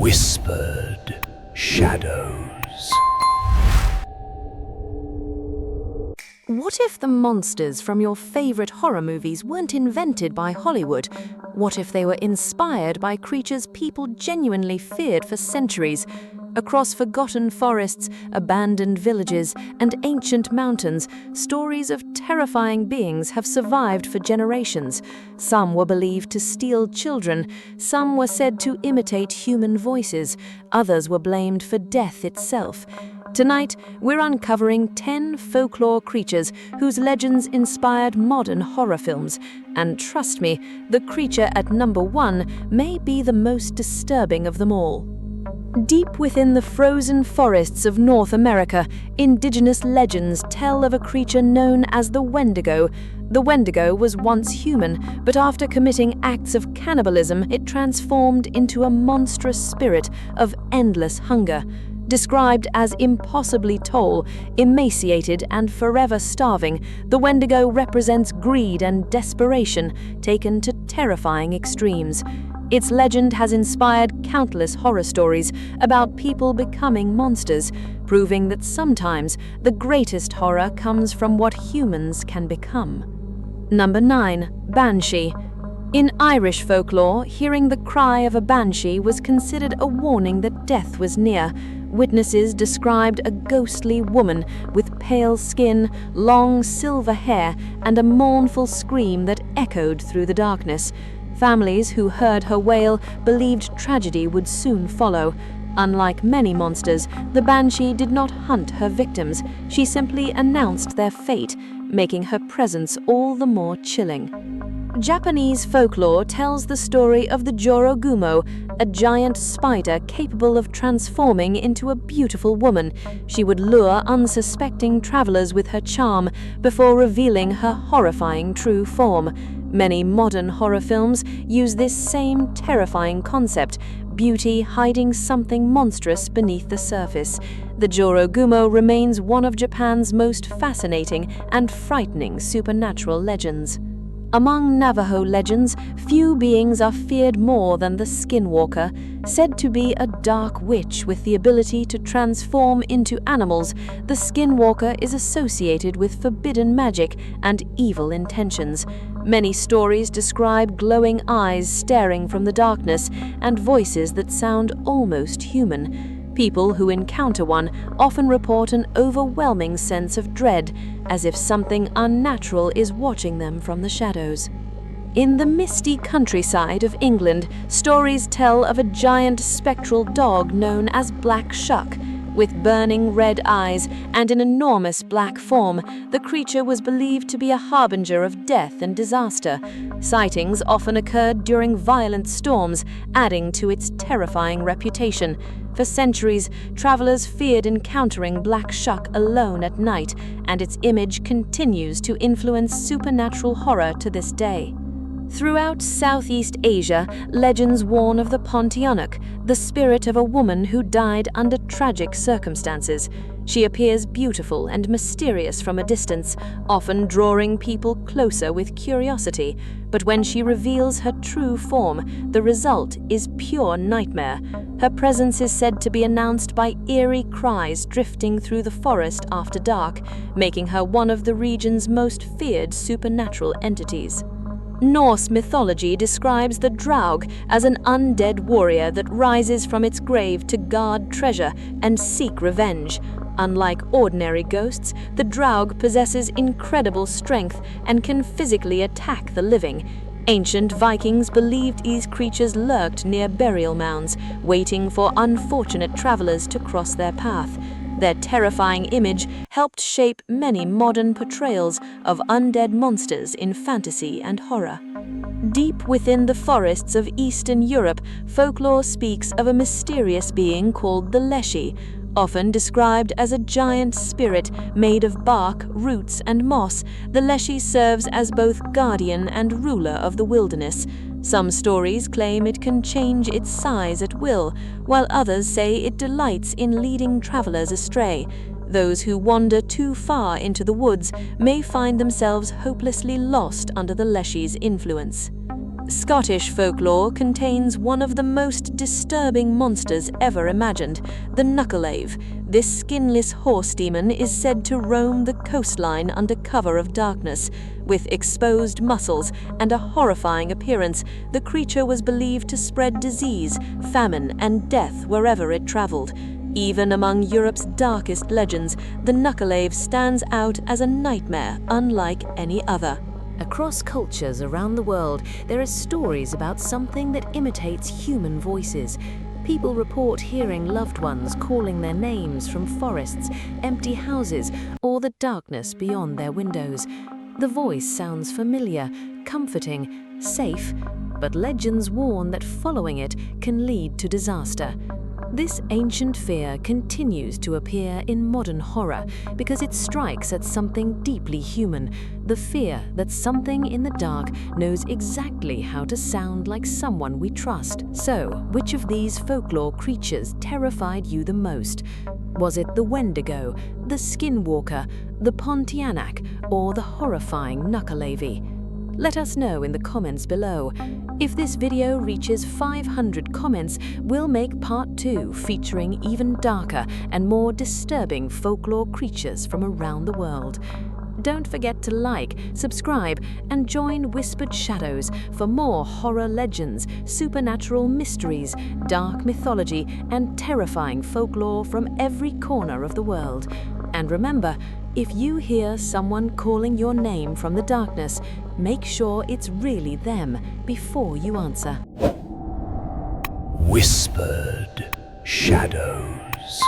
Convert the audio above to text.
Whispered Shadows. What if the monsters from your favorite horror movies weren't invented by Hollywood? What if they were inspired by creatures people genuinely feared for centuries? Across forgotten forests, abandoned villages, and ancient mountains, stories of terrifying beings have survived for generations. Some were believed to steal children, some were said to imitate human voices, others were blamed for death itself. Tonight, we're uncovering 10 folklore creatures whose legends inspired modern horror films. And trust me, the creature at number 1 may be the most disturbing of them all. Deep within the frozen forests of North America, indigenous legends tell of a creature known as the Wendigo. The Wendigo was once human, but after committing acts of cannibalism, it transformed into a monstrous spirit of endless hunger. Described as impossibly tall, emaciated, and forever starving, the Wendigo represents greed and desperation taken to terrifying extremes. Its legend has inspired countless horror stories about people becoming monsters, proving that sometimes the greatest horror comes from what humans can become. Number 9. Banshee. In Irish folklore, hearing the cry of a banshee was considered a warning that death was near. Witnesses described a ghostly woman with pale skin, long silver hair, and a mournful scream that echoed through the darkness. Families who heard her wail believed tragedy would soon follow. Unlike many monsters, the banshee did not hunt her victims. She simply announced their fate, making her presence all the more chilling. Japanese folklore tells the story of the Jorōgumo, a giant spider capable of transforming into a beautiful woman. She would lure unsuspecting travelers with her charm before revealing her horrifying true form. Many modern horror films use this same terrifying concept, beauty hiding something monstrous beneath the surface. The Jorōgumo remains one of Japan's most fascinating and frightening supernatural legends. Among Navajo legends, few beings are feared more than the Skinwalker. Said to be a dark witch with the ability to transform into animals, the Skinwalker is associated with forbidden magic and evil intentions. Many stories describe glowing eyes staring from the darkness and voices that sound almost human. People who encounter one often report an overwhelming sense of dread, as if something unnatural is watching them from the shadows. In the misty countryside of England, stories tell of a giant spectral dog known as Black Shuck. With burning red eyes and an enormous black form, the creature was believed to be a harbinger of death and disaster. Sightings often occurred during violent storms, adding to its terrifying reputation. For centuries, travelers feared encountering Black Shuck alone at night, and its image continues to influence supernatural horror to this day. Throughout Southeast Asia, legends warn of the Pontianak, the spirit of a woman who died under tragic circumstances. She appears beautiful and mysterious from a distance, often drawing people closer with curiosity. But when she reveals her true form, the result is pure nightmare. Her presence is said to be announced by eerie cries drifting through the forest after dark, making her one of the region's most feared supernatural entities. Norse mythology describes the Draugr as an undead warrior that rises from its grave to guard treasure and seek revenge. Unlike ordinary ghosts, the Draugr possesses incredible strength and can physically attack the living. Ancient Vikings believed these creatures lurked near burial mounds, waiting for unfortunate travelers to cross their path. Their terrifying image helped shape many modern portrayals of undead monsters in fantasy and horror. Deep within the forests of Eastern Europe, folklore speaks of a mysterious being called the Leshy. Often described as a giant spirit made of bark, roots, and moss, the Leshy serves as both guardian and ruler of the wilderness. Some stories claim it can change its size at will, while others say it delights in leading travelers astray. Those who wander too far into the woods may find themselves hopelessly lost under the Leshy's influence. Scottish folklore contains one of the most disturbing monsters ever imagined, the Nuckelavee. This skinless horse demon is said to roam the coastline under cover of darkness. With exposed muscles and a horrifying appearance, the creature was believed to spread disease, famine, and death wherever it traveled. Even among Europe's darkest legends, the Nuckelavee stands out as a nightmare unlike any other. Across cultures around the world, there are stories about something that imitates human voices. People report hearing loved ones calling their names from forests, empty houses, or the darkness beyond their windows. The voice sounds familiar, comforting, safe, but legends warn that following it can lead to disaster. This ancient fear continues to appear in modern horror because it strikes at something deeply human, the fear that something in the dark knows exactly how to sound like someone we trust. So, which of these folklore creatures terrified you the most? Was it the Wendigo, the Skinwalker, the Pontianak, or the horrifying Nuckelavee? Let us know in the comments below. If this video reaches 500 comments, we'll make part 2 featuring even darker and more disturbing folklore creatures from around the world. Don't forget to like, subscribe, and join Whispered Shadows for more horror legends, supernatural mysteries, dark mythology, and terrifying folklore from every corner of the world. And remember, if you hear someone calling your name from the darkness, make sure it's really them before you answer. Whispered Shadows.